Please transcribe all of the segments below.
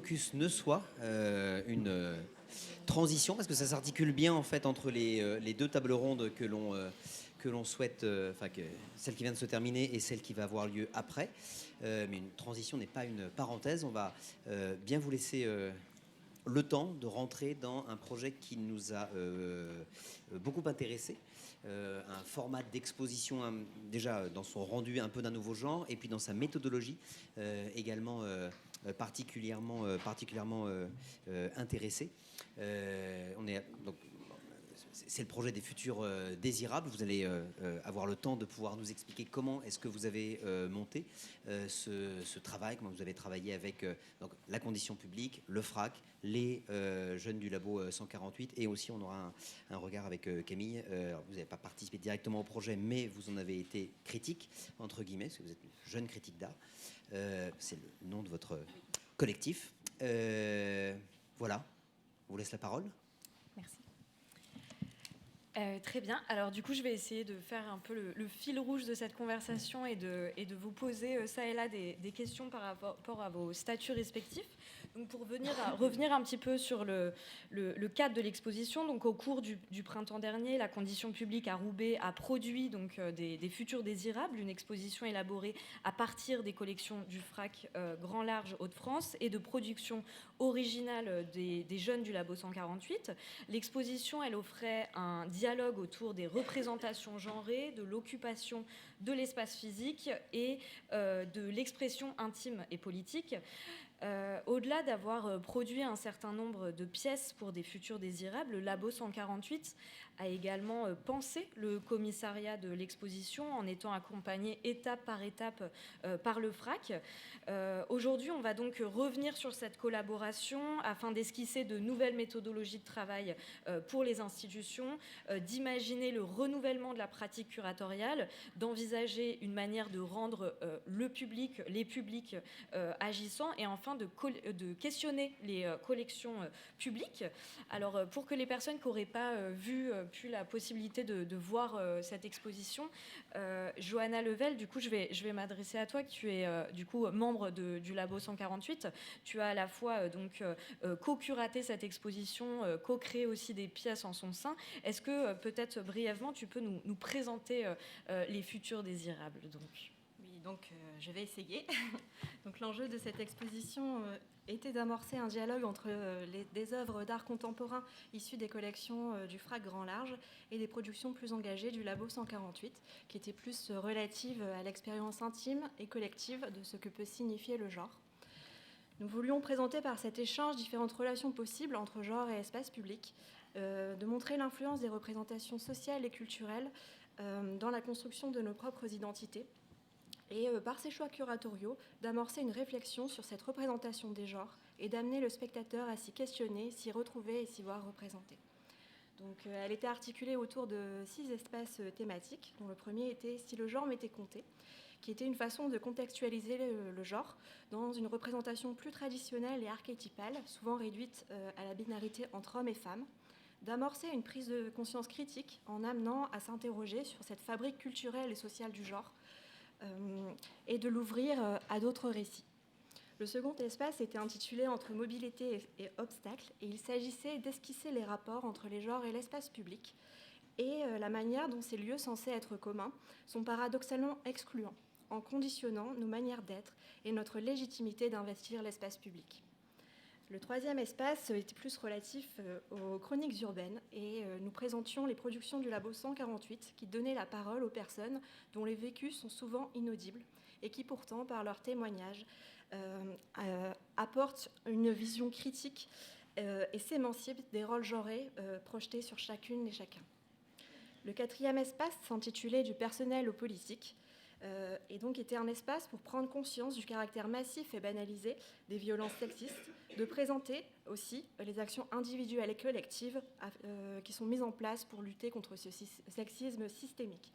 focus ne soit une transition, parce que ça s'articule bien en fait entre les deux tables rondes que l'on souhaite, celle qui vient de se terminer et celle qui va avoir lieu après. Mais une transition n'est pas une parenthèse. On va bien vous laisser le temps de rentrer dans un projet qui nous a beaucoup intéressé. Un format d'exposition déjà dans son rendu un peu d'un nouveau genre et puis dans sa méthodologie également particulièrement intéressé. C'est le projet des futurs désirables. Vous allez avoir le temps de pouvoir nous expliquer comment est-ce que vous avez monté ce travail, comment vous avez travaillé avec donc, la condition publique, le FRAC, les jeunes du Labo 148, et aussi on aura un regard avec Camille. Vous n'avez pas participé directement au projet, mais vous en avez été critique, entre guillemets, parce que vous êtes une jeune critique d'art. C'est le nom de votre collectif. Voilà, on vous laisse la parole. Merci. Très bien. Alors du coup, je vais essayer de faire un peu le fil rouge de cette conversation et de vous poser ça et là des questions par rapport à vos statuts respectifs. Donc pour revenir un petit peu sur le cadre de l'exposition, donc au cours du printemps dernier, la condition publique à Roubaix a produit donc des futurs désirables, une exposition élaborée à partir des collections du FRAC Grand Large Hauts-de-France et de production originale des jeunes du Labo 148. L'exposition, elle offrait un dialogue autour des représentations genrées, de l'occupation de l'espace physique et de l'expression intime et politique. Au-delà d'avoir produit un certain nombre de pièces pour des futurs désirables, le Labo 148 a également pensé le commissariat de l'exposition en étant accompagné étape par étape par le FRAC. Aujourd'hui, on va donc revenir sur cette collaboration afin d'esquisser de nouvelles méthodologies de travail pour les institutions, d'imaginer le renouvellement de la pratique curatoriale, d'envisager une manière de rendre le public, les publics agissants et enfin de questionner les collections publiques. Alors pour que les personnes qui n'auraient pas pu la possibilité de voir cette exposition, Johanna Level, du coup je vais m'adresser à toi, qui tu es du coup membre du Labo 148. Tu as à la fois co-curaté cette exposition, co-créé aussi des pièces en son sein. Est-ce que peut-être brièvement tu peux nous présenter les futurs désirables donc. Oui, donc je vais essayer. Donc l'enjeu de cette exposition était d'amorcer un dialogue entre des œuvres d'art contemporain issues des collections du FRAC Grand Large et des productions plus engagées du Labo 148, qui étaient plus relatives à l'expérience intime et collective de ce que peut signifier le genre. Nous voulions présenter par cet échange différentes relations possibles entre genre et espace public, de montrer l'influence des représentations sociales et culturelles dans la construction de nos propres identités, et par ces choix curatoriaux, d'amorcer une réflexion sur cette représentation des genres et d'amener le spectateur à s'y questionner, s'y retrouver et s'y voir représenté. Donc, elle était articulée autour de 6 espaces thématiques, dont le premier était « Si le genre m'était compté », qui était une façon de contextualiser le genre dans une représentation plus traditionnelle et archétypale, souvent réduite à la binarité entre hommes et femmes, d'amorcer une prise de conscience critique en amenant à s'interroger sur cette fabrique culturelle et sociale du genre, et de l'ouvrir à d'autres récits. Le second espace était intitulé « Entre mobilité et obstacles » et il s'agissait d'esquisser les rapports entre les genres et l'espace public et la manière dont ces lieux censés être communs sont paradoxalement excluants, en conditionnant nos manières d'être et notre légitimité d'investir l'espace public. Le troisième espace était plus relatif aux chroniques urbaines et nous présentions les productions du Labo 148 qui donnaient la parole aux personnes dont les vécus sont souvent inaudibles et qui pourtant, par leurs témoignages, apportent une vision critique et s'émancipent des rôles genrés projetés sur chacune et chacun. Le quatrième espace s'intitulait « Du personnel au politique ». Et donc était un espace pour prendre conscience du caractère massif et banalisé des violences sexistes, de présenter aussi les actions individuelles et collectives qui sont mises en place pour lutter contre ce sexisme systémique,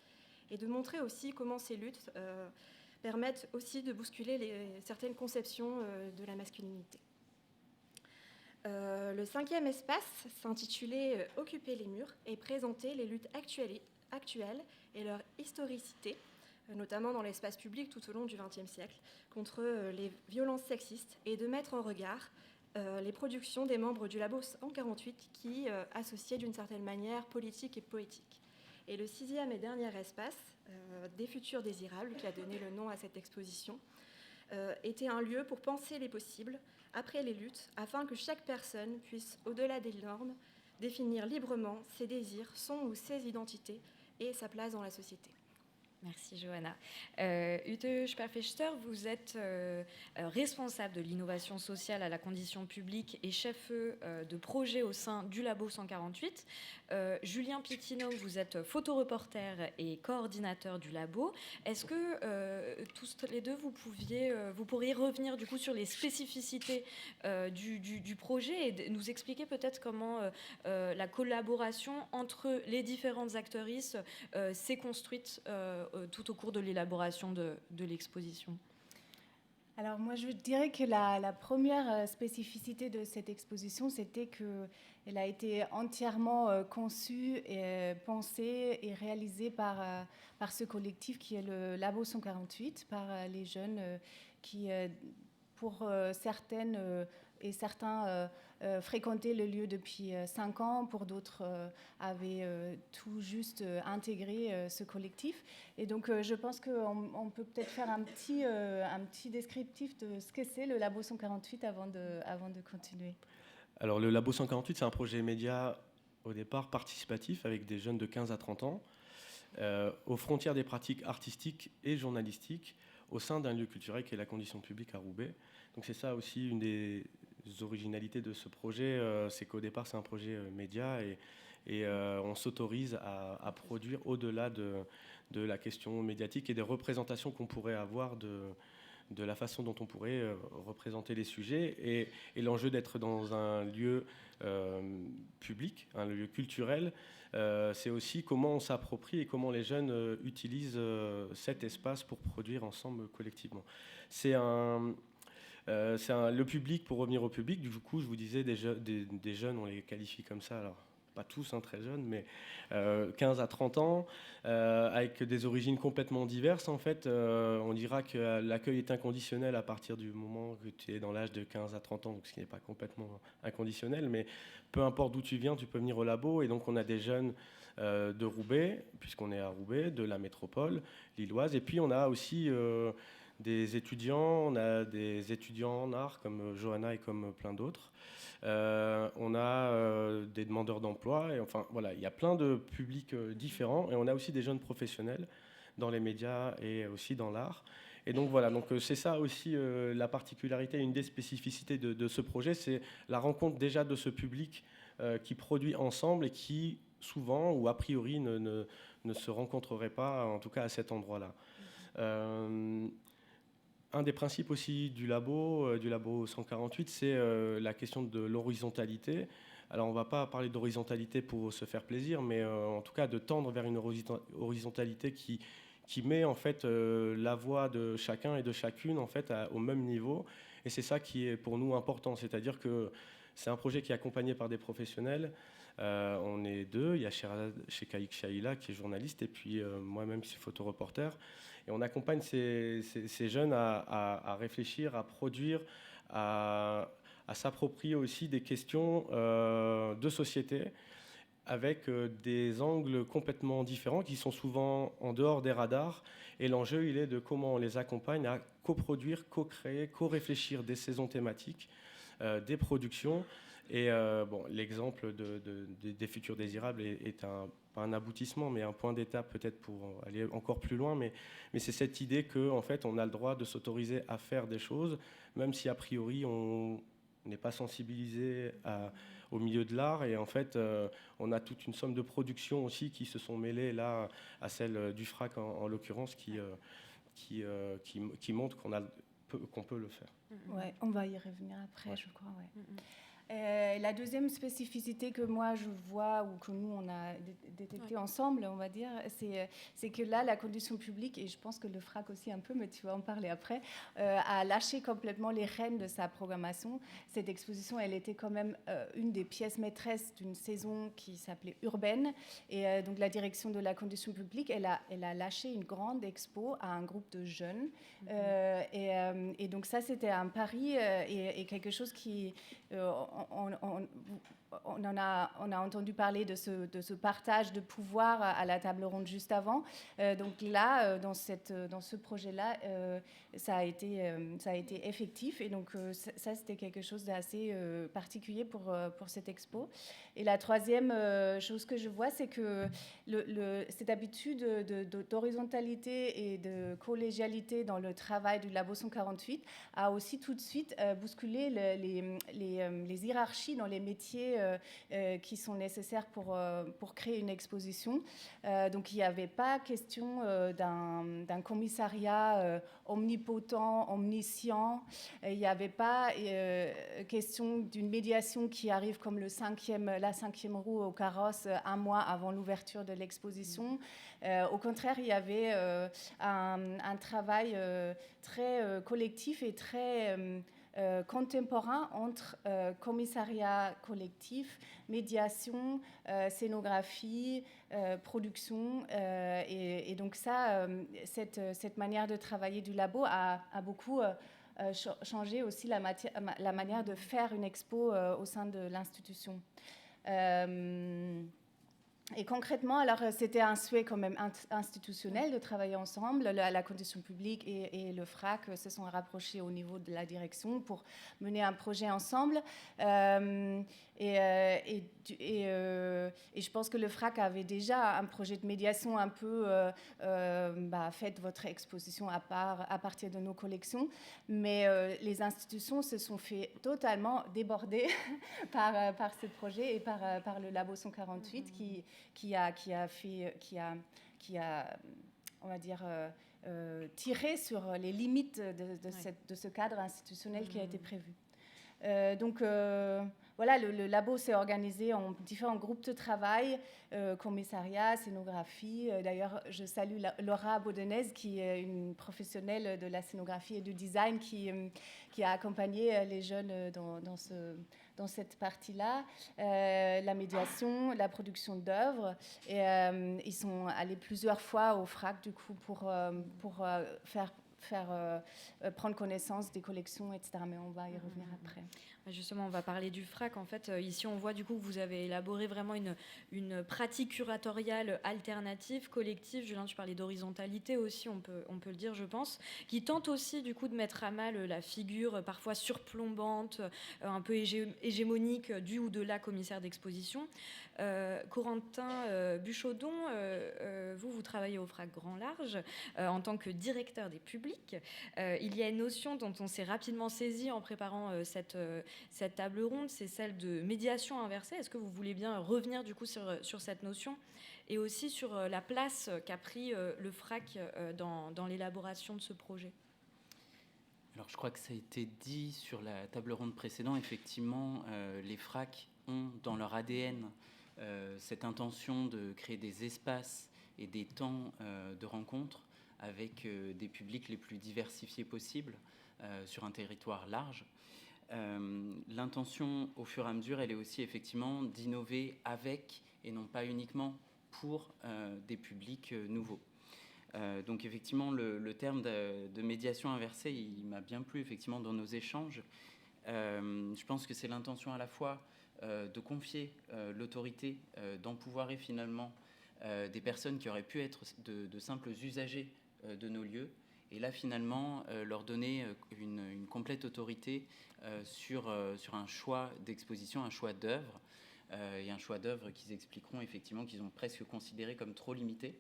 et de montrer aussi comment ces luttes permettent aussi de bousculer certaines conceptions de la masculinité. Le cinquième espace s'intitulait « Occuper les murs » et présenter les luttes actuelles et leur historicité, notamment dans l'espace public tout au long du XXe siècle, contre les violences sexistes et de mettre en regard les productions des membres du Labo 148 qui associaient d'une certaine manière politique et poétique. Et le 6e et dernier espace, des futurs désirables, qui a donné le nom à cette exposition, était un lieu pour penser les possibles après les luttes, afin que chaque personne puisse, au-delà des normes, définir librement ses désirs, son ou ses identités et sa place dans la société. Merci Johanna. Ute Sperfechter, vous êtes responsable de l'innovation sociale à la condition publique et chef de projet au sein du Labo 148. Julien Pitinhomme, vous êtes photoreporter et coordinateur du Labo. Est-ce que tous les deux, vous pourriez revenir du coup sur les spécificités du projet et nous expliquer peut-être comment la collaboration entre les différentes actrices s'est construite tout au cours de l'élaboration de l'exposition? Alors moi, je dirais que la première spécificité de cette exposition, c'était qu'elle a été entièrement conçue, et pensée et réalisée par ce collectif qui est le Labo 148, par les jeunes qui, pour certaines et certains, fréquentaient le lieu depuis 5 ans, pour d'autres avaient tout juste intégré ce collectif. Et donc je pense qu'on peut peut-être faire un petit descriptif de ce que c'est le Labo 148 avant de continuer. Alors le Labo 148, c'est un projet média au départ participatif avec des jeunes de 15 à 30 ans aux frontières des pratiques artistiques et journalistiques au sein d'un lieu culturel qui est la condition publique à Roubaix. Donc c'est ça aussi une des originalités de ce projet, c'est qu'au départ c'est un projet média et on s'autorise à produire au-delà de la question médiatique et des représentations qu'on pourrait avoir de la façon dont on pourrait représenter les sujets et l'enjeu d'être dans un lieu public, un lieu culturel, c'est aussi comment on s'approprie et comment les jeunes utilisent cet espace pour produire ensemble collectivement. Le public, pour revenir au public, du coup, je vous disais, des jeunes, on les qualifie comme ça, alors pas tous, très jeunes, mais 15 à 30 ans, avec des origines complètement diverses. En fait, on dira que l'accueil est inconditionnel à partir du moment que tu es dans l'âge de 15 à 30 ans, donc ce qui n'est pas complètement inconditionnel, mais peu importe d'où tu viens, tu peux venir au Labo. Et donc, on a des jeunes de Roubaix, puisqu'on est à Roubaix, de la métropole lilloise, et puis on a aussi des étudiants, on a des étudiants en art comme Johanna et comme plein d'autres. On a des demandeurs d'emploi, et enfin voilà, il y a plein de publics différents, et on a aussi des jeunes professionnels dans les médias et aussi dans l'art. Et donc voilà, donc c'est ça aussi la particularité, une des spécificités de ce projet, c'est la rencontre déjà de ce public qui produit ensemble et qui souvent ou a priori ne se rencontrerait pas, en tout cas à cet endroit-là. Un des principes aussi du Labo 148, c'est la question de l'horizontalité. Alors on ne va pas parler d'horizontalité pour se faire plaisir, mais en tout cas de tendre vers une horizontalité qui met en fait la voix de chacun et de chacune en fait au même niveau. Et c'est ça qui est pour nous important, c'est-à-dire que c'est un projet qui est accompagné par des professionnels. On est deux, il y a Shekaïk Shaila qui est journaliste et puis moi-même qui suis photoreporter. Et on accompagne ces jeunes à réfléchir, à produire, à s'approprier aussi des questions de société avec des angles complètement différents qui sont souvent en dehors des radars. Et l'enjeu, il est de comment on les accompagne à coproduire, co-créer, co-réfléchir des saisons thématiques, des productions. Et l'exemple des futurs désirables est pas un aboutissement, mais un point d'étape peut-être pour aller encore plus loin. Mais c'est cette idée qu'en fait, on a le droit de s'autoriser à faire des choses, même si a priori on n'est pas sensibilisé au milieu de l'art. Et en fait, on a toute une somme de productions aussi qui se sont mêlées là à celle du FRAC en l'occurrence, qui montre qu'on peut le faire. Ouais, on va y revenir après, je crois. Ouais. La deuxième spécificité que moi je vois, ou que nous on a détecté ensemble, on va dire, c'est que là, la condition publique, et je pense que le FRAC aussi un peu, mais tu vas en parler après, a lâché complètement les rênes de sa programmation. Cette exposition, elle était quand même une des pièces maîtresses d'une saison qui s'appelait Urbaine. Et donc la direction de la condition publique, elle a lâché une grande expo à un groupe de jeunes. Et donc ça, c'était un pari et quelque chose qui... on a entendu parler de ce partage de pouvoir à la table ronde juste avant. Donc là, dans ce projet-là, ça a été effectif. Et donc ça, c'était quelque chose d'assez particulier pour cette expo. Et la troisième chose que je vois, c'est que cette habitude d'horizontalité et de collégialité dans le travail du Labo 148 a aussi tout de suite bousculé les hiérarchies dans les métiers qui sont nécessaires pour créer une exposition. Donc il n'y avait pas question d'un commissariat omnipotent, omniscient. Il n'y avait pas question d'une médiation qui arrive comme la cinquième roue au carrosse un mois avant l'ouverture de l'exposition. Au contraire, il y avait un travail très collectif et très contemporain entre commissariat collectif, médiation, scénographie, production. Et donc ça, cette manière de travailler du labo a beaucoup changé aussi la manière de faire une expo au sein de l'institution. Et concrètement, alors c'était un souhait quand même institutionnel de travailler ensemble. La condition publique et le FRAC se sont rapprochés au niveau de la direction pour mener un projet ensemble. Et je pense que le FRAC avait déjà un projet de médiation un peu faites votre exposition à partir de nos collections. Mais les institutions se sont fait totalement déborder par ce projet et par le Labo 148 qui a on va dire, tiré sur les limites de ce cadre institutionnel qui a été prévu. Donc voilà, le labo s'est organisé en différents groupes de travail, commissariat, scénographie. D'ailleurs, je salue Laura Baudenez, qui est une professionnelle de la scénographie et du design, qui a accompagné les jeunes dans cette partie-là, la médiation, la production d'œuvres. Et ils sont allés plusieurs fois au FRAC, du coup, pour prendre connaissance des collections, etc. Mais on va y revenir après. Justement, on va parler du FRAC. En fait, ici, on voit du coup que vous avez élaboré vraiment une pratique curatoriale alternative, collective. Julien, tu parlais d'horizontalité aussi, on peut le dire, je pense, qui tente aussi du coup de mettre à mal la figure parfois surplombante, un peu hégémonique du ou de la commissaire d'exposition. Corentin Buchaudon, vous travaillez au FRAC Grand Large en tant que directeur des publics. Il y a une notion dont on s'est rapidement saisi en préparant cette table ronde, c'est celle de médiation inversée. Est-ce que vous voulez bien revenir du coup sur cette notion et aussi sur la place qu'a pris le FRAC dans l'élaboration de ce projet ? Alors je crois que ça a été dit sur la table ronde précédente. Effectivement, les FRAC ont dans leur ADN cette intention de créer des espaces et des temps de rencontre avec des publics les plus diversifiés possibles sur un territoire large. L'intention, au fur et à mesure, elle est aussi effectivement d'innover avec et non pas uniquement pour des publics nouveaux. Donc effectivement, le terme de médiation inversée, il m'a bien plu effectivement dans nos échanges. Je pense que c'est l'intention à la fois de confier l'autorité, d'empouvoirer finalement des personnes qui auraient pu être de simples usagers de nos lieux, et là finalement leur donner une complète autorité sur un choix d'exposition, un choix d'œuvre, et un choix d'œuvre qu'ils expliqueront effectivement qu'ils ont presque considéré comme trop limité,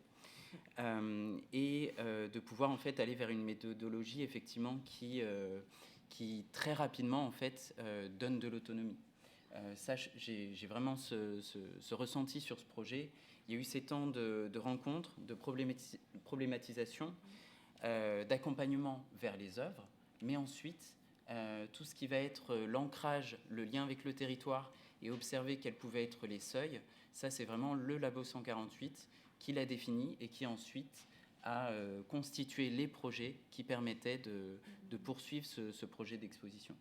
et de pouvoir en fait aller vers une méthodologie effectivement qui très rapidement en fait donne de l'autonomie. Ça, j'ai vraiment ce ressenti sur ce projet. Il y a eu ces temps de rencontres, de problématisation, d'accompagnement vers les œuvres, mais ensuite tout ce qui va être l'ancrage, le lien avec le territoire et observer quels pouvaient être les seuils, ça c'est vraiment le Labo 148 qui l'a défini et qui ensuite a constitué les projets qui permettaient de poursuivre ce projet d'exposition.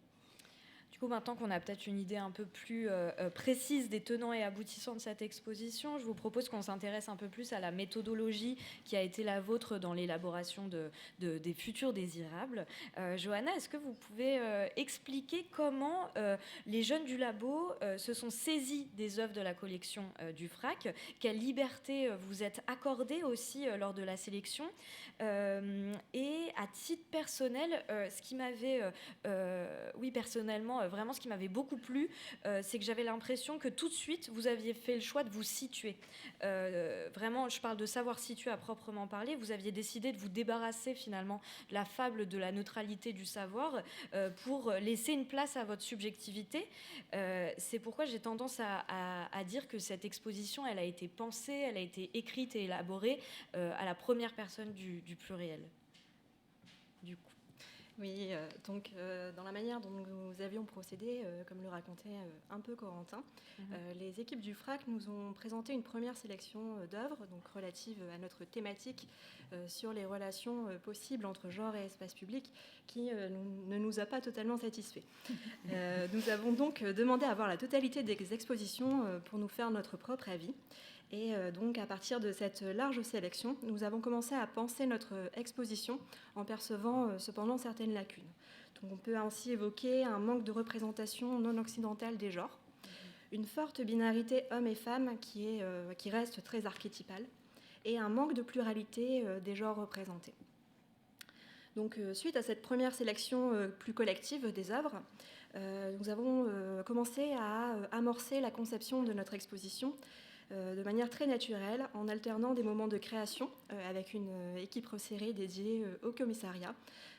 Du coup, maintenant qu'on a peut-être une idée un peu plus précise des tenants et aboutissants de cette exposition, je vous propose qu'on s'intéresse un peu plus à la méthodologie qui a été la vôtre dans l'élaboration des futurs désirables. Johanna, est-ce que vous pouvez expliquer comment les jeunes du labo se sont saisis des œuvres de la collection du FRAC? Quelle liberté vous êtes accordée aussi lors de la sélection? Et à titre personnel, ce qui m'avait, personnellement, vraiment ce qui m'avait beaucoup plu, c'est que j'avais l'impression que tout de suite, vous aviez fait le choix de vous situer. Vraiment, je parle de savoir situer à proprement parler. Vous aviez décidé de vous débarrasser finalement de la fable de la neutralité du savoir pour laisser une place à votre subjectivité. C'est pourquoi j'ai tendance à dire que cette exposition, elle a été pensée, elle a été écrite et élaborée à la première personne du pluriel. Du coup. Oui, donc dans la manière dont nous avions procédé, comme le racontait un peu Corentin, les équipes du FRAC nous ont présenté une première sélection d'œuvres, donc relative à notre thématique sur les relations possibles entre genre et espace public, qui ne nous a pas totalement satisfaits. Nous avons donc demandé à voir la totalité des expositions pour nous faire notre propre avis. Et donc, à partir de cette large sélection, nous avons commencé à penser notre exposition en percevant cependant certaines lacunes. Donc, on peut ainsi évoquer un manque de représentation non occidentale des genres, une forte binarité hommes et femmes qui reste très archétypale, et un manque de pluralité des genres représentés. Donc, suite à cette première sélection plus collective des œuvres, nous avons commencé à amorcer la conception de notre exposition de manière très naturelle, en alternant des moments de création avec une équipe resserrée dédiée au commissariat,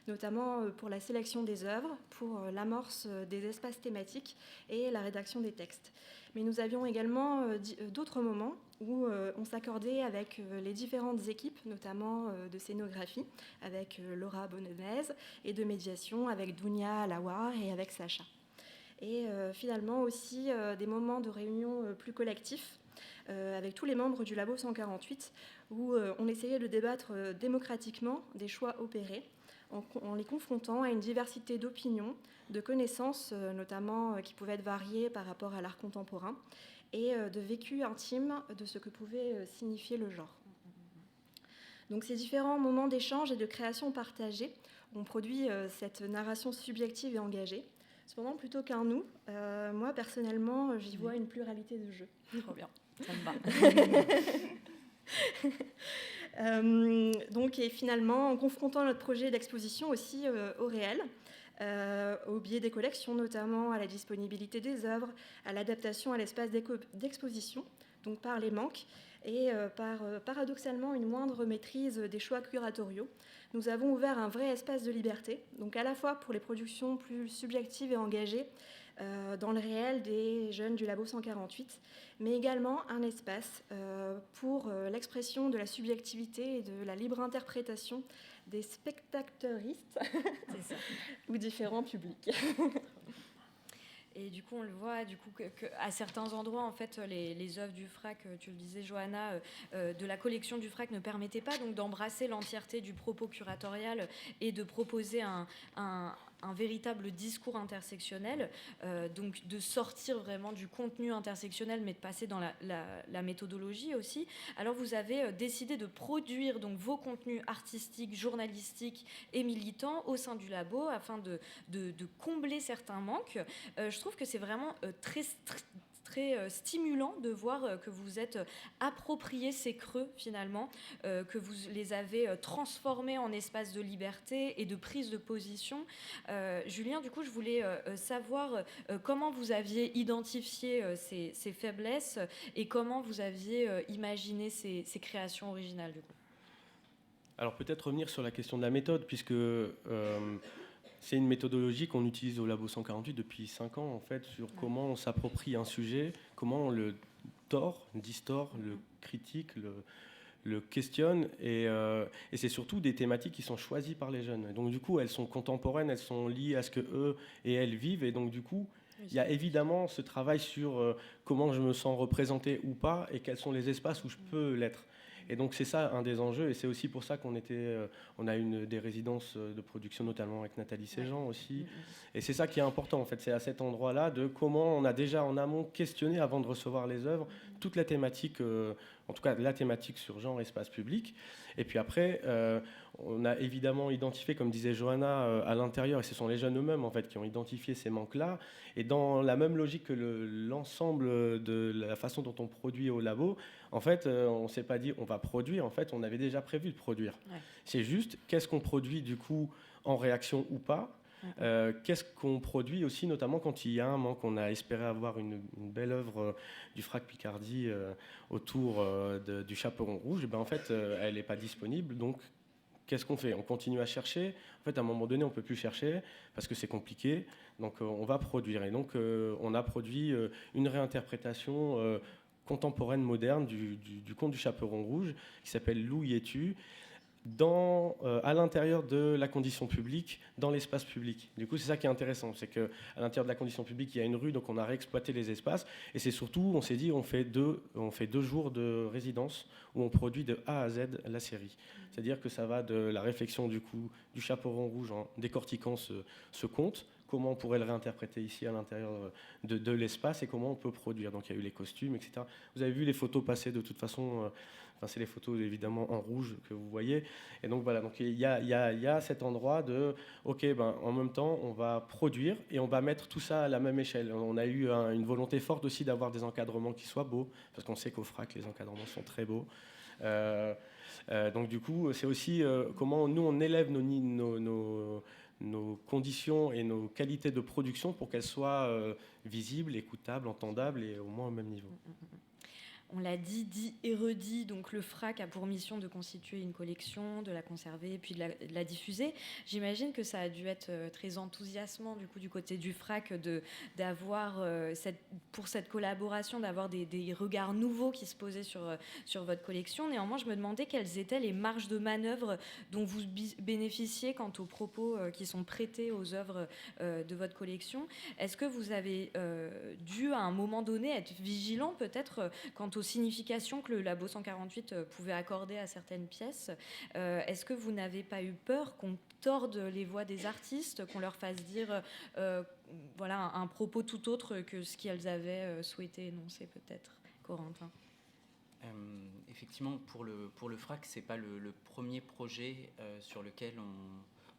notamment pour la sélection des œuvres, pour l'amorce des espaces thématiques et la rédaction des textes. Mais nous avions également d'autres moments où on s'accordait avec les différentes équipes, notamment de scénographie, avec Laura Bonenez, et de médiation avec Dounia Alawar et avec Sacha. Et finalement aussi des moments de réunion plus collectifs, avec tous les membres du Labo 148, où on essayait de débattre démocratiquement des choix opérés, en les confrontant à une diversité d'opinions, de connaissances, notamment qui pouvaient être variées par rapport à l'art contemporain, et de vécu intime de ce que pouvait signifier le genre. Donc ces différents moments d'échange et de création partagée ont produit cette narration subjective et engagée. Cependant, plutôt qu'un nous, moi personnellement, j'y vois une pluralité de jeux. Trop bien. Ça me va. Donc, et finalement, en confrontant notre projet d'exposition aussi au réel, au biais des collections, notamment à la disponibilité des œuvres, à l'adaptation à l'espace d'exposition, donc par les manques, et par paradoxalement une moindre maîtrise des choix curatoriaux, nous avons ouvert un vrai espace de liberté, donc à la fois pour les productions plus subjectives et engagées, dans le réel des jeunes du Labo 148, mais également un espace pour l'expression de la subjectivité et de la libre interprétation des spectateuristes ou différents publics. Et du coup, on le voit qu'à certains endroits, en fait, les œuvres du FRAC, tu le disais, Johanna, de la collection du FRAC ne permettaient pas donc d'embrasser l'entièreté du propos curatorial et de proposer un véritable discours intersectionnel, donc de sortir vraiment du contenu intersectionnel, mais de passer dans la méthodologie aussi. Alors, vous avez décidé de produire donc vos contenus artistiques, journalistiques et militants au sein du labo afin de combler certains manques. Je trouve que c'est vraiment très stimulant de voir que vous êtes approprié ces creux finalement, que vous les avez transformés en espace de liberté et de prise de position. Julien, du coup, je voulais savoir comment vous aviez identifié ces faiblesses et comment vous aviez imaginé ces créations originales, du coup. Alors peut-être revenir sur la question de la méthode, puisque c'est une méthodologie qu'on utilise au Labo 148 depuis 5 ans, en fait, sur comment on s'approprie un sujet, comment on le distord, le critique, le questionnent et c'est surtout des thématiques qui sont choisies par les jeunes. Et donc du coup, elles sont contemporaines, elles sont liées à ce que eux et elles vivent. Et donc du coup, il y a évidemment ce travail sur comment je me sens représenté ou pas et quels sont les espaces où je peux l'être. Et donc c'est ça un des enjeux et c'est aussi pour ça qu'on a une des résidences de production notamment avec Nathalie Séjean aussi. Et c'est ça qui est important en fait, c'est à cet endroit-là de comment on a déjà en amont questionné avant de recevoir les œuvres toute la thématique, en tout cas la thématique sur genre espace public. Et puis après, on a évidemment identifié, comme disait Johanna, à l'intérieur, et ce sont les jeunes eux-mêmes en fait qui ont identifié ces manques-là. Et dans la même logique que l'ensemble de la façon dont on produit au labo, en fait, on ne s'est pas dit on va produire, en fait, on avait déjà prévu de produire. Ouais. C'est juste qu'est-ce qu'on produit du coup en réaction ou pas. Qu'est-ce qu'on produit aussi, notamment quand il y a un manque. On a espéré avoir une belle œuvre du FRAC Picardie autour du Chaperon Rouge. Et ben, en fait, elle n'est pas disponible. Donc, qu'est-ce qu'on fait? On continue à chercher. En fait, à un moment donné, on ne peut plus chercher parce que c'est compliqué. Donc, on va produire. Et donc, on a produit une réinterprétation contemporaine, moderne du conte du Chaperon Rouge qui s'appelle Loup y es-tu à l'intérieur de la condition publique, dans l'espace public. Du coup, c'est ça qui est intéressant, c'est qu'à l'intérieur de la condition publique, il y a une rue, donc on a réexploité les espaces, et c'est surtout, on s'est dit, on fait deux jours de résidence où on produit de A à Z la série. C'est-à-dire que ça va de la réflexion du coup du Chaperon Rouge en décortiquant ce conte, comment on pourrait le réinterpréter ici à l'intérieur de l'espace et comment on peut produire. Donc il y a eu les costumes, etc. Vous avez vu les photos passer de toute façon. C'est les photos évidemment en rouge que vous voyez. Et donc voilà, donc il y a cet endroit de, ok, en même temps, on va produire et on va mettre tout ça à la même échelle. On a eu une volonté forte aussi d'avoir des encadrements qui soient beaux, parce qu'on sait qu'au FRAC, les encadrements sont très beaux. Donc du coup, c'est aussi comment nous, on élève nos conditions et nos qualités de production pour qu'elles soient visibles, écoutables, entendables et au moins au même niveau. On l'a dit et redit, donc le FRAC a pour mission de constituer une collection, de la conserver, puis de la diffuser. J'imagine que ça a dû être très enthousiasmant du coup du côté du FRAC d'avoir pour cette collaboration, d'avoir des regards nouveaux qui se posaient sur votre collection. Néanmoins, je me demandais quelles étaient les marges de manœuvre dont vous bénéficiez quant aux propos qui sont prêtés aux œuvres de votre collection. Est-ce que vous avez dû à un moment donné être vigilant peut-être quant aux significations que le Labo 148 pouvait accorder à certaines pièces? Est-ce que vous n'avez pas eu peur qu'on torde les voix des artistes, qu'on leur fasse dire voilà, un propos tout autre que ce qu'elles avaient souhaité énoncer peut-être? Corentin. Effectivement, pour le FRAC, ce n'est pas le premier projet sur lequel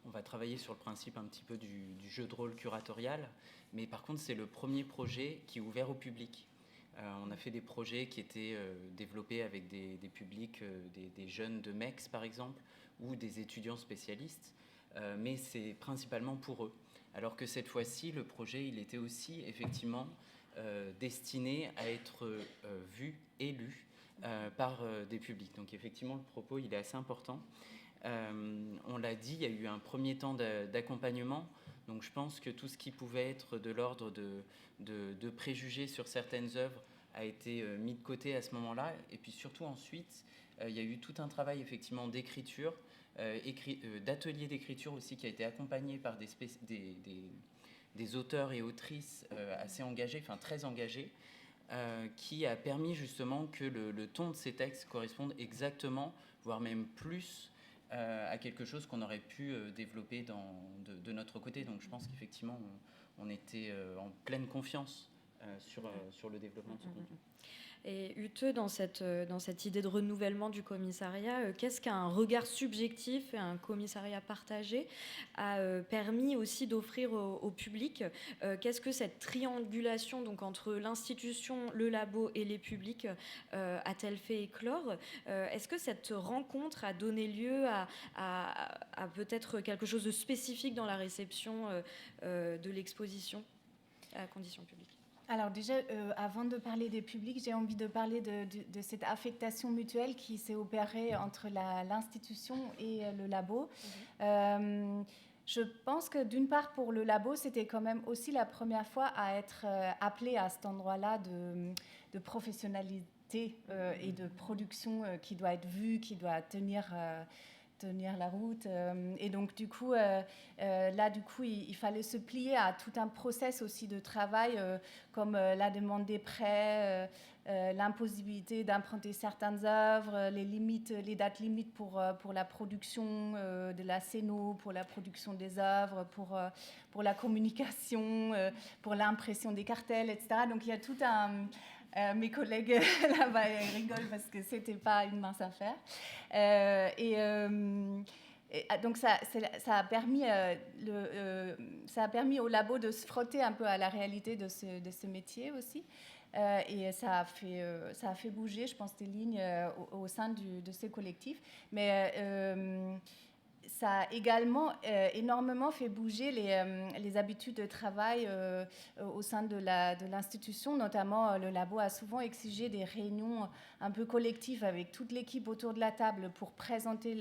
on va travailler sur le principe un petit peu du jeu de rôle curatorial, mais par contre, c'est le premier projet qui est ouvert au public. On a fait des projets qui étaient développés avec des publics, des jeunes de MEX par exemple, ou des étudiants spécialistes, mais c'est principalement pour eux. Alors que cette fois-ci, le projet, il était aussi effectivement destiné à être vu et lu par des publics. Donc effectivement, le propos, il est assez important. On l'a dit, il y a eu un premier temps d'accompagnement. Donc je pense que tout ce qui pouvait être de l'ordre de préjugés sur certaines œuvres a été mis de côté à ce moment-là. Et puis surtout ensuite, il y a eu tout un travail effectivement d'écriture, d'ateliers d'écriture aussi qui a été accompagné par des auteurs et autrices assez engagés, enfin très engagés, qui a permis justement que le ton de ces textes corresponde exactement, voire même plus, à quelque chose qu'on aurait pu développer de notre côté. Donc je pense qu'effectivement, on était en pleine confiance sur le développement de ce contenu. Et Ute, dans cette idée de renouvellement du commissariat, qu'est-ce qu'un regard subjectif et un commissariat partagé a permis aussi d'offrir au public? Qu'est-ce que cette triangulation donc, entre l'institution, le labo et les publics a-t-elle fait éclore? Est-ce que cette rencontre a donné lieu à peut-être quelque chose de spécifique dans la réception de l'exposition à la condition publique? Alors déjà, avant de parler des publics, j'ai envie de parler de cette affectation mutuelle qui s'est opérée entre l'institution et le labo. Je pense que d'une part, pour le labo, c'était quand même aussi la première fois à être appelé à cet endroit-là de professionnalité qualité et de production qui doit être vue, qui doit tenir la route. Et donc, du coup, il fallait se plier à tout un process aussi de travail, comme la demande des prêts, l'impossibilité d'emprunter certaines œuvres, les dates limites pour la production de la scéno, pour la production des œuvres, pour la communication, pour l'impression des cartels, etc. Donc, il y a tout un... mes collègues là-bas rigolent parce que c'était pas une mince affaire. Donc ça a permis au labo de se frotter un peu à la réalité de ce métier aussi. Et ça a fait bouger, je pense, des lignes au sein de ce collectif. Mais ça a également énormément fait bouger les habitudes de travail au sein de l'institution. Notamment, le labo a souvent exigé des réunions un peu collectives avec toute l'équipe autour de la table pour présenter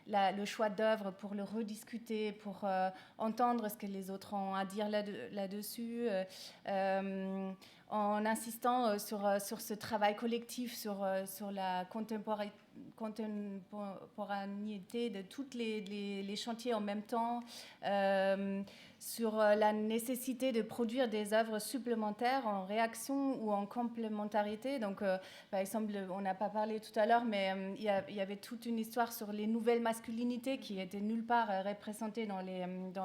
le choix d'œuvre, pour le rediscuter, pour entendre ce que les autres ont à dire là-dessus. En insistant sur ce travail collectif, sur la contemporanéité de tous les chantiers en même temps, sur la nécessité de produire des œuvres supplémentaires en réaction ou en complémentarité. Donc, par exemple, on n'a pas parlé tout à l'heure, mais il y avait toute une histoire sur les nouvelles masculinités qui étaient nulle part représentées dans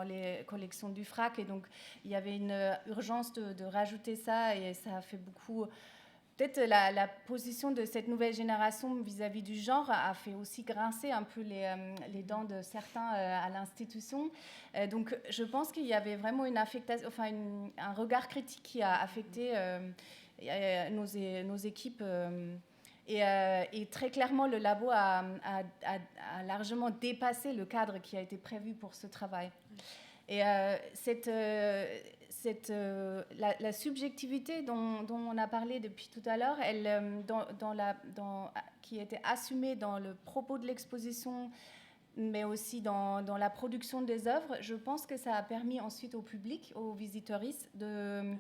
les collections du FRAC. Et donc, il y avait une urgence de rajouter ça, et ça a fait beaucoup... Peut-être la position de cette nouvelle génération vis-à-vis du genre a fait aussi grincer un peu les dents de certains à l'institution. Donc, je pense qu'il y avait vraiment une affectation, enfin un regard critique qui a affecté nos équipes. Et très clairement, le labo a largement dépassé le cadre qui a été prévu pour ce travail. Et la subjectivité dont on a parlé depuis tout à l'heure, qui était assumée dans le propos de l'exposition, mais aussi dans la production des œuvres, je pense que ça a permis ensuite au public, aux visiteuristes, de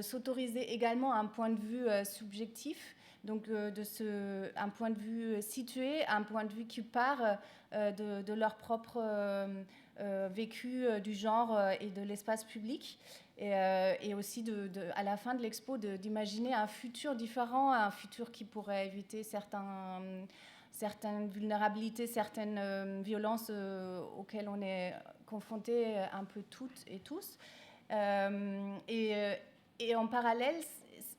s'autoriser également un point de vue subjectif, donc un point de vue situé, un point de vue qui part de leur propre vécu du genre et de l'espace public, et aussi à la fin de l'expo d'imaginer un futur différent, un futur qui pourrait éviter certaines vulnérabilités, certaines violences auxquelles on est confrontés un peu toutes et tous. Et en parallèle,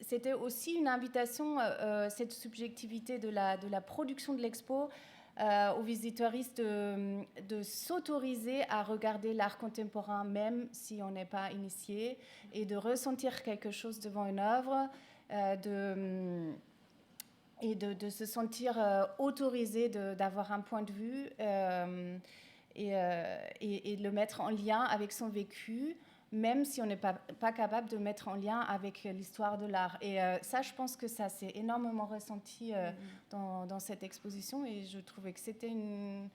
c'était aussi une invitation, cette subjectivité de la production de l'expo, aux visiteuristes de s'autoriser à regarder l'art contemporain même si on n'est pas initié, et de ressentir quelque chose devant une œuvre, et de se sentir autorisé d'avoir un point de vue et de le mettre en lien avec son vécu, même si on n'est pas capable de mettre en lien avec l'histoire de l'art. Et ça, je pense que ça s'est énormément ressenti dans cette exposition, et je trouvais que c'était une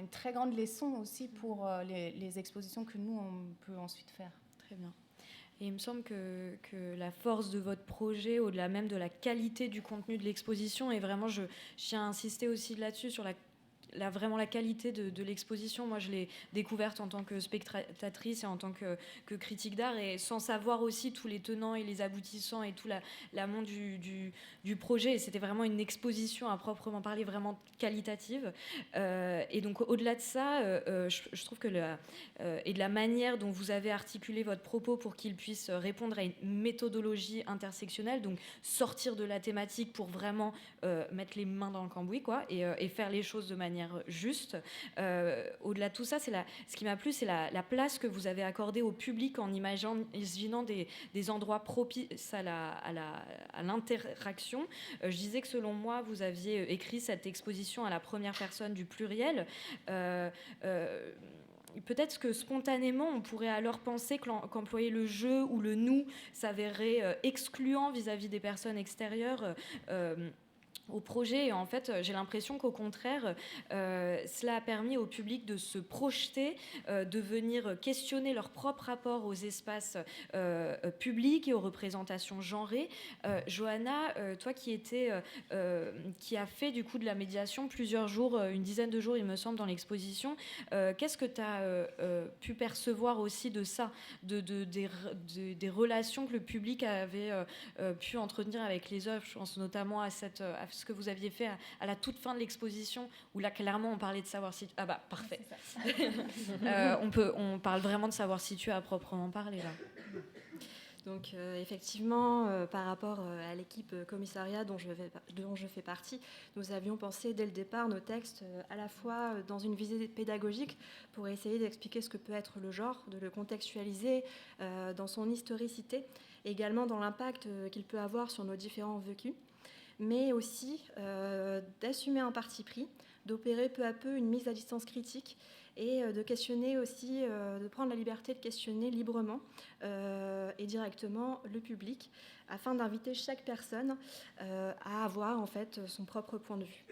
très grande leçon aussi pour les expositions que nous, on peut ensuite faire. Très bien. Et il me semble que la force de votre projet, au-delà même de la qualité du contenu de l'exposition, et vraiment, je tiens à insister aussi là-dessus, sur vraiment la qualité de l'exposition. Moi, je l'ai découverte en tant que spectatrice et en tant que critique d'art, et sans savoir aussi tous les tenants et les aboutissants et tout l'amont du projet. Et c'était vraiment une exposition à proprement parler, vraiment qualitative. Et donc, au-delà de ça, je trouve que et de la manière dont vous avez articulé votre propos pour qu'il puisse répondre à une méthodologie intersectionnelle, donc sortir de la thématique pour vraiment mettre les mains dans le cambouis, quoi, et faire les choses de manière juste. Au-delà de tout ça, ce qui m'a plu, c'est la place que vous avez accordée au public en imaginant des endroits propices à l'interaction. Je disais que selon moi, vous aviez écrit cette exposition à la première personne du pluriel. Peut-être que spontanément, on pourrait alors penser qu'employer le je ou le nous s'avérait excluant vis-à-vis des personnes extérieures. au projet. Et en fait, j'ai l'impression qu'au contraire, cela a permis au public de se projeter, de venir questionner leur propre rapport aux espaces publics et aux représentations genrées. Johanna, toi qui a fait du coup de la médiation plusieurs jours, une dizaine de jours il me semble dans l'exposition, qu'est-ce que tu as pu percevoir aussi de ça, des relations que le public avait pu entretenir avec les œuvres? Je pense notamment à ce que vous aviez fait à la toute fin de l'exposition, où là clairement on parlait de savoir situer. Ah bah parfait. On parle vraiment de savoir situer à proprement parler là. Donc effectivement, par rapport à l'équipe commissariat dont je fais partie, nous avions pensé dès le départ nos textes à la fois dans une visée pédagogique pour essayer d'expliquer ce que peut être le genre, de le contextualiser dans son historicité, également dans l'impact qu'il peut avoir sur nos différents vécus, mais aussi d'assumer un parti pris, d'opérer peu à peu une mise à distance critique et de questionner aussi, de prendre la liberté de questionner librement et directement le public, afin d'inviter chaque personne à avoir en fait son propre point de vue.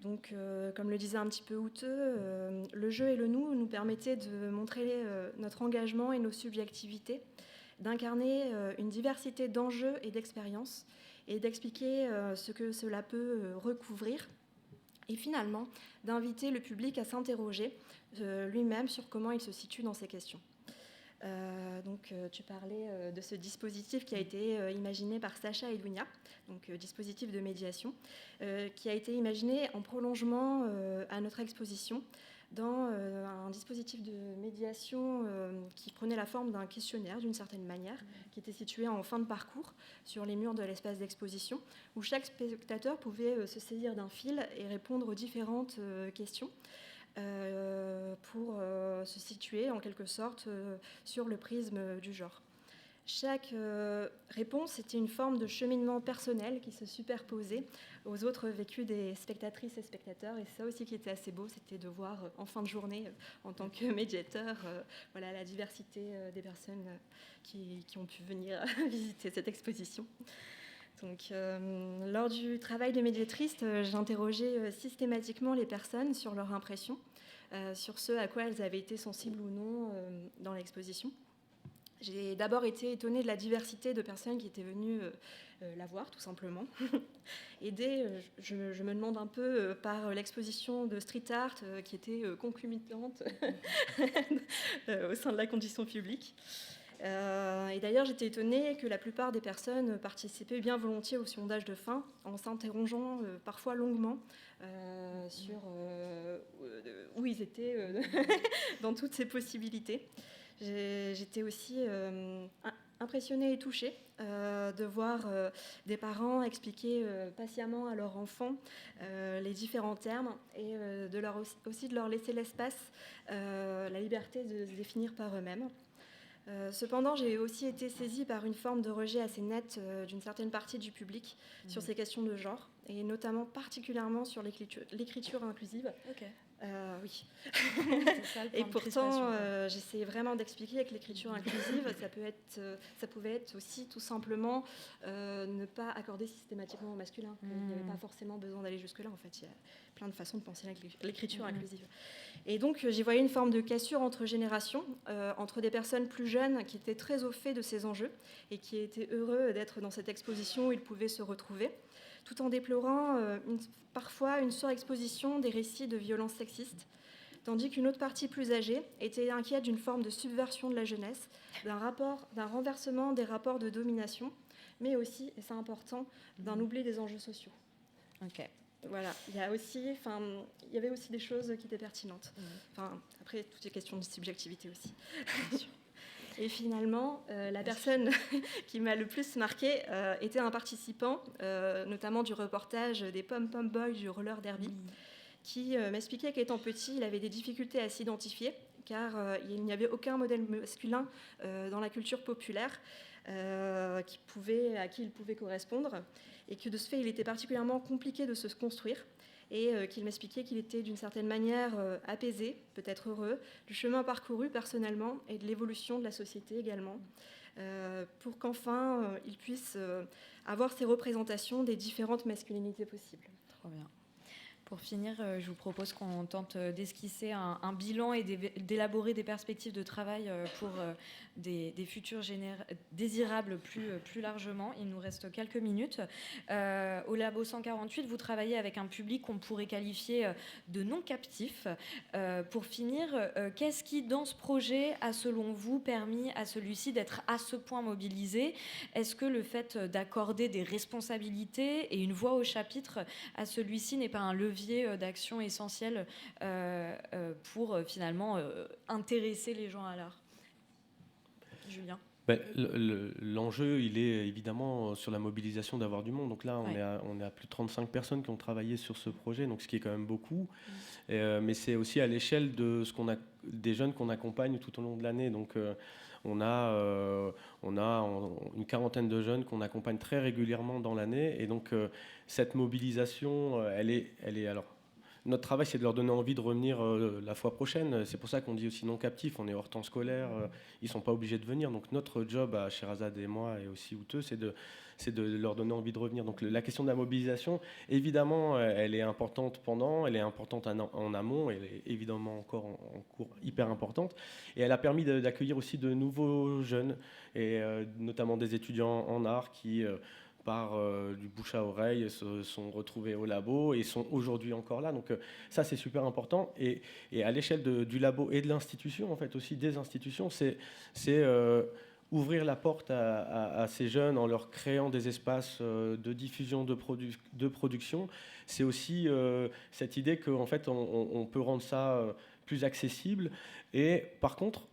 Donc, comme le disait un petit peu Ute, le jeu et le nous permettaient de montrer notre engagement et nos subjectivités, d'incarner une diversité d'enjeux et d'expériences, et d'expliquer ce que cela peut recouvrir, et finalement d'inviter le public à s'interroger lui-même sur comment il se situe dans ces questions. Donc, tu parlais de ce dispositif qui a été imaginé par Sacha et Dounia, donc dispositif de médiation, qui a été imaginé en prolongement à notre exposition dans un dispositif de médiation qui prenait la forme d'un questionnaire d'une certaine manière, qui était situé en fin de parcours sur les murs de l'espace d'exposition, où chaque spectateur pouvait se saisir d'un fil et répondre aux différentes questions pour se situer en quelque sorte sur le prisme du genre. Chaque réponse était une forme de cheminement personnel qui se superposait aux autres vécus des spectatrices et spectateurs. Et ça aussi qui était assez beau, c'était de voir en fin de journée, en tant que médiateur, voilà, la diversité des personnes qui ont pu venir visiter cette exposition. Donc, lors du travail de médiatrice, j'ai interrogé systématiquement les personnes sur leur impression, sur ce à quoi elles avaient été sensibles ou non dans l'exposition. J'ai d'abord été étonnée de la diversité de personnes qui étaient venues la voir, tout simplement. Aidée, je me demande un peu, par l'exposition de street art qui était concomitante au sein de la condition publique. Et d'ailleurs, j'étais étonnée que la plupart des personnes participaient bien volontiers au sondage de fin, en s'interrogeant parfois longuement sur où ils étaient dans toutes ces possibilités. J'étais aussi impressionnée et touchée de voir des parents expliquer patiemment à leurs enfants les différents termes et aussi de leur laisser l'espace, la liberté de se définir par eux-mêmes. Cependant, j'ai aussi été saisie par une forme de rejet assez net d'une certaine partie du public sur ces questions de genre, et notamment particulièrement sur l'écriture inclusive. Ok. Oui. Ça, et pourtant, j'essayais vraiment d'expliquer que l'écriture inclusive, ça pouvait être aussi tout simplement ne pas accorder systématiquement au masculin. Il n'y avait pas forcément besoin d'aller jusque-là. En fait, il y a plein de façons de penser l'écriture inclusive. Et donc, j'y voyais une forme de cassure entre générations, entre des personnes plus jeunes qui étaient très au fait de ces enjeux et qui étaient heureux d'être dans cette exposition où ils pouvaient se retrouver, tout en déplorant parfois une surexposition des récits de violences sexistes, tandis qu'une autre partie plus âgée était inquiète d'une forme de subversion de la jeunesse, d'un renversement des rapports de domination, mais aussi, et c'est important, d'un oubli des enjeux sociaux. Ok. Voilà, il y avait aussi des choses qui étaient pertinentes. Après, toutes les questions de subjectivité aussi. Et finalement, la personne qui m'a le plus marquée était un participant, notamment du reportage des Pom Pom Boys du roller derby, qui m'expliquait qu'étant petit, il avait des difficultés à s'identifier, car il n'y avait aucun modèle masculin dans la culture populaire à qui il pouvait correspondre, et que de ce fait, il était particulièrement compliqué de se construire, et qu'il m'expliquait qu'il était d'une certaine manière apaisé, peut-être heureux, du chemin parcouru personnellement et de l'évolution de la société également, pour qu'enfin ils puissent avoir ces représentations des différentes masculinités possibles. Trop bien. Pour finir, je vous propose qu'on tente d'esquisser un bilan et d'élaborer des perspectives de travail pour des futurs désirables plus largement. Il nous reste quelques minutes. Au Labo 148, vous travaillez avec un public qu'on pourrait qualifier de non captif. Pour finir, qu'est-ce qui, dans ce projet, a selon vous permis à celui-ci d'être à ce point mobilisé ? Est-ce que le fait d'accorder des responsabilités et une voix au chapitre à celui-ci n'est pas un levier d'action essentiel pour finalement intéresser les gens à l'art ? Julien ? L'enjeu, il est évidemment sur la mobilisation d'avoir du monde. Donc là, on est à plus de 35 personnes qui ont travaillé sur ce projet, donc ce qui est quand même beaucoup. Mais c'est aussi à l'échelle de des jeunes qu'on accompagne tout au long de l'année. Donc on a une quarantaine de jeunes qu'on accompagne très régulièrement dans l'année. Et donc cette mobilisation, elle est alors. Notre travail, c'est de leur donner envie de revenir la fois prochaine. C'est pour ça qu'on dit aussi non captif. On est hors temps scolaire. Ils ne sont pas obligés de venir. Donc notre job à Sherazade et moi, et aussi Outeux, c'est de leur donner envie de revenir. Donc la question de la mobilisation, évidemment, elle est importante pendant, elle est importante en amont, elle est évidemment encore en cours hyper importante. Et elle a permis d'accueillir aussi de nouveaux jeunes, et notamment des étudiants en art qui... par du bouche à oreille, se sont retrouvés au labo et sont aujourd'hui encore là. Donc ça, c'est super important. Et à l'échelle du labo et de l'institution, en fait, aussi des institutions, c'est ouvrir la porte à ces jeunes en leur créant des espaces de diffusion, de production. C'est aussi cette idée qu'en fait, on peut rendre ça plus accessible. Et par contre,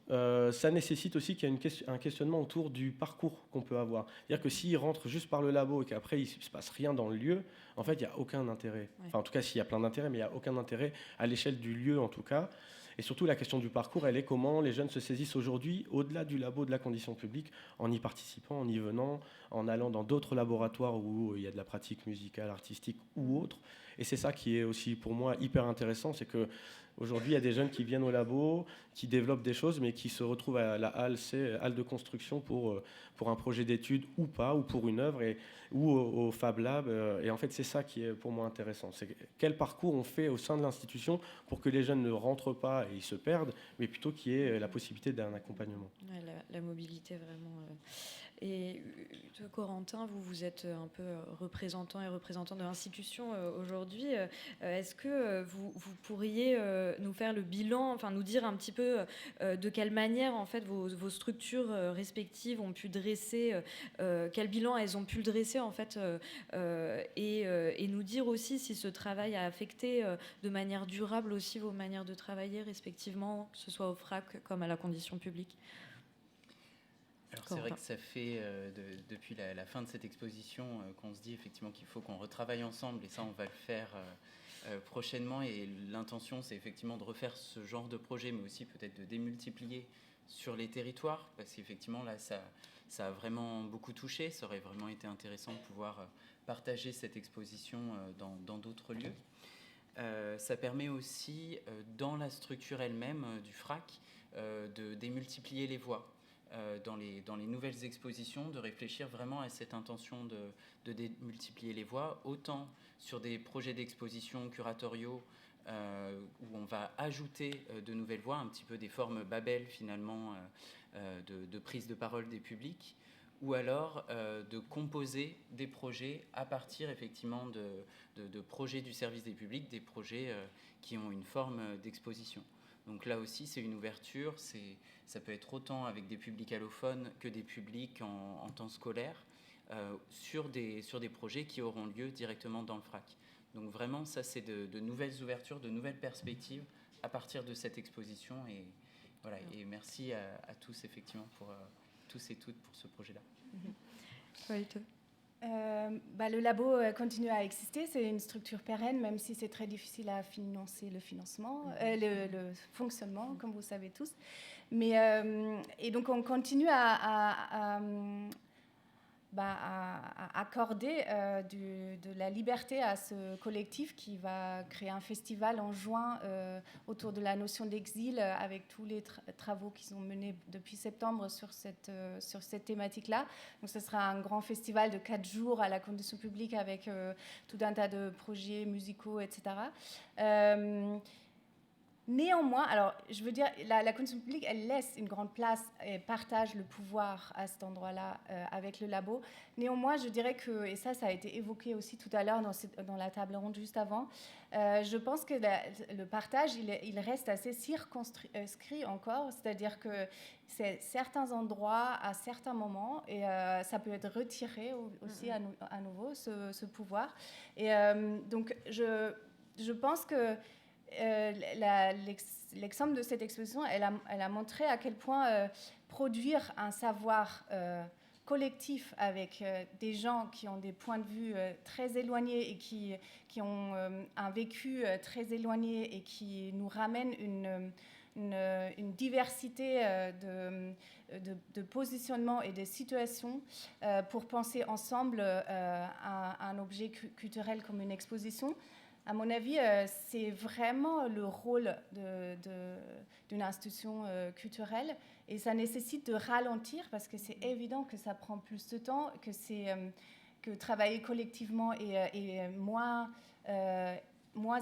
ça nécessite aussi qu'il y ait un questionnement autour du parcours qu'on peut avoir. C'est-à-dire que s'ils rentrent juste par le labo et qu'après, il ne se passe rien dans le lieu, en fait, il n'y a aucun intérêt. Enfin, en tout cas, s'il y a plein d'intérêts, mais il n'y a aucun intérêt à l'échelle du lieu, en tout cas. Et surtout, la question du parcours, elle est comment les jeunes se saisissent aujourd'hui, au-delà du labo de la condition publique, en y participant, en y venant, en allant dans d'autres laboratoires où il y a de la pratique musicale, artistique ou autre. Et c'est ça qui est aussi, pour moi, hyper intéressant, c'est que aujourd'hui, il y a des jeunes qui viennent au labo, qui développent des choses, mais qui se retrouvent à la halle de construction pour un projet d'études ou pas, ou pour une œuvre, ou au Fab Lab. Et en fait, c'est ça qui est pour moi intéressant. C'est quel parcours on fait au sein de l'institution pour que les jeunes ne rentrent pas et ils se perdent, mais plutôt qu'il y ait la possibilité d'un accompagnement. Ouais, la mobilité, vraiment. Et Corentin, vous êtes un peu représentant de l'institution aujourd'hui. Est-ce que vous pourriez nous faire le bilan, enfin nous dire un petit peu de quelle manière en fait vos structures respectives ont pu dresser, quel bilan elles ont pu le dresser en fait, et nous dire aussi si ce travail a affecté de manière durable aussi vos manières de travailler respectivement, que ce soit au FRAC comme à la condition publique. Alors c'est vrai que ça fait depuis la fin de cette exposition qu'on se dit effectivement qu'il faut qu'on retravaille ensemble, et ça on va le faire prochainement, et l'intention c'est effectivement de refaire ce genre de projet, mais aussi peut-être de démultiplier sur les territoires, parce qu'effectivement là ça a vraiment beaucoup touché. Ça aurait vraiment été intéressant de pouvoir partager cette exposition dans d'autres lieux. Ça permet aussi dans la structure elle-même du FRAC de démultiplier les voies. Dans les nouvelles expositions, de réfléchir vraiment à cette intention de démultiplier les voies, autant sur des projets d'exposition curatoriaux où on va ajouter de nouvelles voies, un petit peu des formes Babel finalement de prise de parole des publics, ou alors de composer des projets à partir effectivement de projets du service des publics, des projets qui ont une forme d'exposition. Donc là aussi, c'est une ouverture, ça peut être autant avec des publics allophones que des publics en temps scolaire, sur des projets qui auront lieu directement dans le FRAC. Donc vraiment, ça, c'est de nouvelles ouvertures, de nouvelles perspectives à partir de cette exposition. Et, voilà, et merci à tous, effectivement, pour tous et toutes pour ce projet-là. Le labo continue à exister, c'est une structure pérenne, même si c'est très difficile à financer le fonctionnement, comme vous savez tous. Mais, et donc on continue à accorder de la liberté à ce collectif qui va créer un festival en juin autour de la notion d'exil avec tous les travaux qu'ils ont menés depuis septembre sur cette thématique-là. Donc ce sera un grand festival de 4 jours à la Condition publique avec tout un tas de projets musicaux, etc. Néanmoins, alors je veux dire, la Condition publique, elle laisse une grande place et partage le pouvoir à cet endroit-là avec le labo. Néanmoins, je dirais que, et ça a été évoqué aussi tout à l'heure dans la table ronde juste avant, je pense que le partage, il reste assez circonscrit encore, c'est-à-dire que c'est certains endroits à certains moments, et ça peut être retiré aussi à nouveau, ce pouvoir. Et donc, je pense que l'exemple de cette exposition, elle a montré à quel point produire un savoir collectif avec des gens qui ont des points de vue très éloignés et qui ont un vécu très éloigné et qui nous ramènent une diversité de positionnement et de situations pour penser ensemble un objet culturel comme une exposition. À mon avis, c'est vraiment le rôle d'une institution culturelle, et ça nécessite de ralentir parce que c'est évident que ça prend plus de temps, que travailler collectivement est moins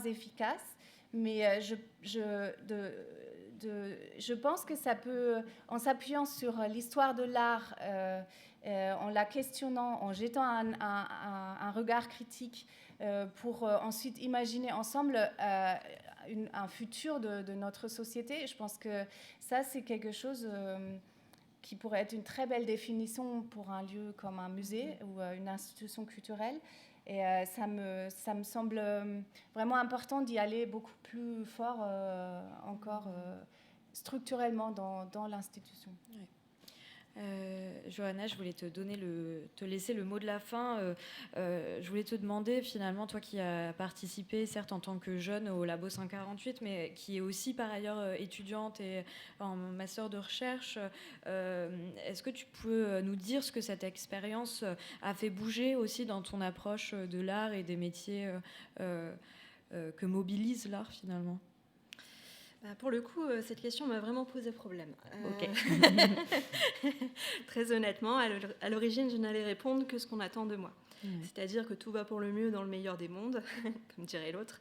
efficace. Mais je pense que ça peut, en s'appuyant sur l'histoire de l'art, en la questionnant, en jetant un regard critique, pour ensuite imaginer ensemble un futur de notre société. Je pense que ça, c'est quelque chose qui pourrait être une très belle définition pour un lieu comme un musée ou une institution culturelle. Et ça me semble vraiment important d'y aller beaucoup plus fort encore structurellement dans l'institution. Ouais. Johanna, je voulais te laisser le mot de la fin. Je voulais te demander, finalement, toi qui as participé, certes en tant que jeune au Labo 148, mais qui est aussi par ailleurs étudiante et en master de recherche, est-ce que tu peux nous dire ce que cette expérience a fait bouger aussi dans ton approche de l'art et des métiers que mobilise l'art, finalement ? Pour le coup, cette question m'a vraiment posé problème. Ok. Très honnêtement, à l'origine, je n'allais répondre que ce qu'on attend de moi. C'est-à-dire que tout va pour le mieux dans le meilleur des mondes, comme dirait l'autre,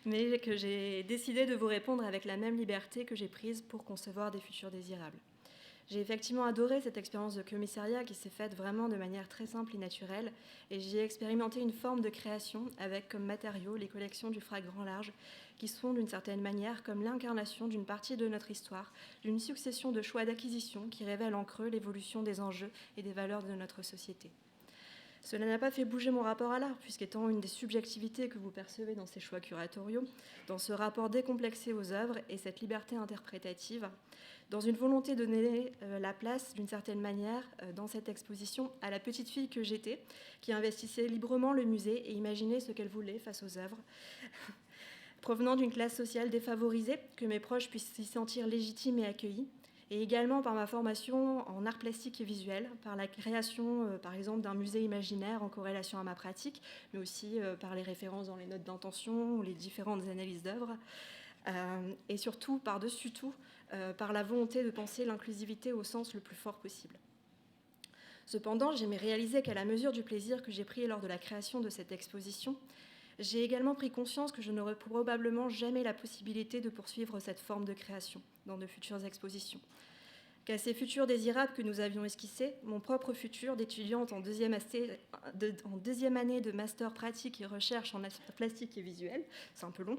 mais que j'ai décidé de vous répondre avec la même liberté que j'ai prise pour concevoir des futurs désirables. J'ai effectivement adoré cette expérience de commissariat qui s'est faite vraiment de manière très simple et naturelle, et j'y ai expérimenté une forme de création avec comme matériaux les collections du FRAC Grand Large, qui sont d'une certaine manière comme l'incarnation d'une partie de notre histoire, d'une succession de choix d'acquisition qui révèlent en creux l'évolution des enjeux et des valeurs de notre société. Cela n'a pas fait bouger mon rapport à l'art, puisqu'étant une des subjectivités que vous percevez dans ces choix curatoriaux, dans ce rapport décomplexé aux œuvres et cette liberté interprétative, dans une volonté de donner la place, d'une certaine manière, dans cette exposition, à la petite fille que j'étais, qui investissait librement le musée et imaginait ce qu'elle voulait face aux œuvres. Provenant d'une classe sociale défavorisée, que mes proches puissent s'y sentir légitimes et accueillis, et également par ma formation en art plastique et visuel, par la création, par exemple, d'un musée imaginaire en corrélation à ma pratique, mais aussi par les références dans les notes d'intention ou les différentes analyses d'œuvres, et surtout, par-dessus tout, par la volonté de penser l'inclusivité au sens le plus fort possible. Cependant, j'ai réalisé qu'à la mesure du plaisir que j'ai pris lors de la création de cette exposition, j'ai également pris conscience que je n'aurais probablement jamais la possibilité de poursuivre cette forme de création dans de futures expositions. Qu'à ces futurs désirables que nous avions esquissés, mon propre futur d'étudiante en deuxième année de master pratique et recherche en plastique et visuel, c'est un peu long,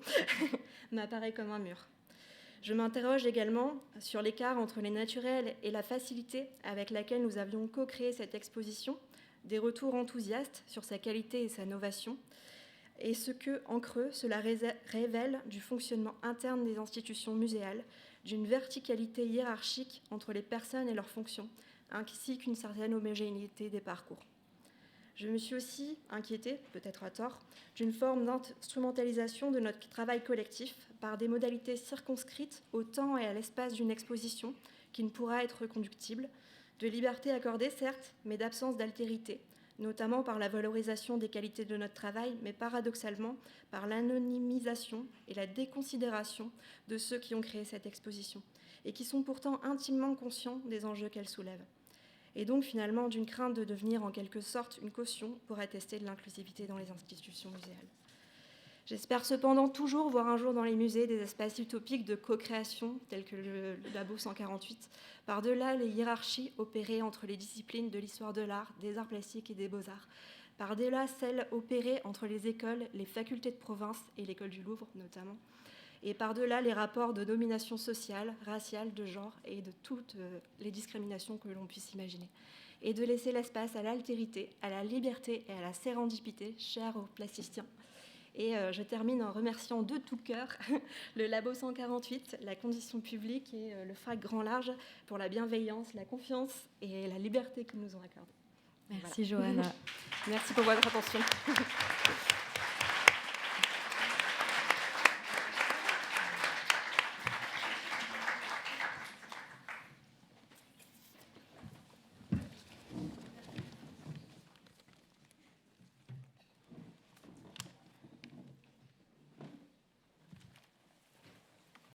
m'apparaît comme un mur. Je m'interroge également sur l'écart entre les naturels et la facilité avec laquelle nous avions co-créé cette exposition, des retours enthousiastes sur sa qualité et sa novation, et ce que, en creux, cela révèle du fonctionnement interne des institutions muséales, d'une verticalité hiérarchique entre les personnes et leurs fonctions, ainsi qu'une certaine homogénéité des parcours. Je me suis aussi inquiétée, peut-être à tort, d'une forme d'instrumentalisation de notre travail collectif par des modalités circonscrites au temps et à l'espace d'une exposition qui ne pourra être reconductible, De liberté accordée, certes, mais d'absence d'altérité, notamment par la valorisation des qualités de notre travail, mais paradoxalement par l'anonymisation et la déconsidération de ceux qui ont créé cette exposition, et qui sont pourtant intimement conscients des enjeux qu'elle soulève. Et donc finalement d'une crainte de devenir en quelque sorte une caution pour attester de l'inclusivité dans les institutions muséales. J'espère cependant toujours voir un jour dans les musées des espaces utopiques de co-création, tels que le Labo 148, par-delà les hiérarchies opérées entre les disciplines de l'histoire de l'art, des arts plastiques et des beaux-arts, par-delà celles opérées entre les écoles, les facultés de province et l'école du Louvre notamment, et par-delà les rapports de domination sociale, raciale, de genre et de toutes les discriminations que l'on puisse imaginer, et de laisser l'espace à l'altérité, à la liberté et à la sérendipité chère aux plasticiens. Et je termine en remerciant de tout cœur le Labo 148, la condition publique et le FRAC Grand Large pour la bienveillance, la confiance et la liberté qu'ils nous ont accordée. Merci Johanna. Merci pour votre attention.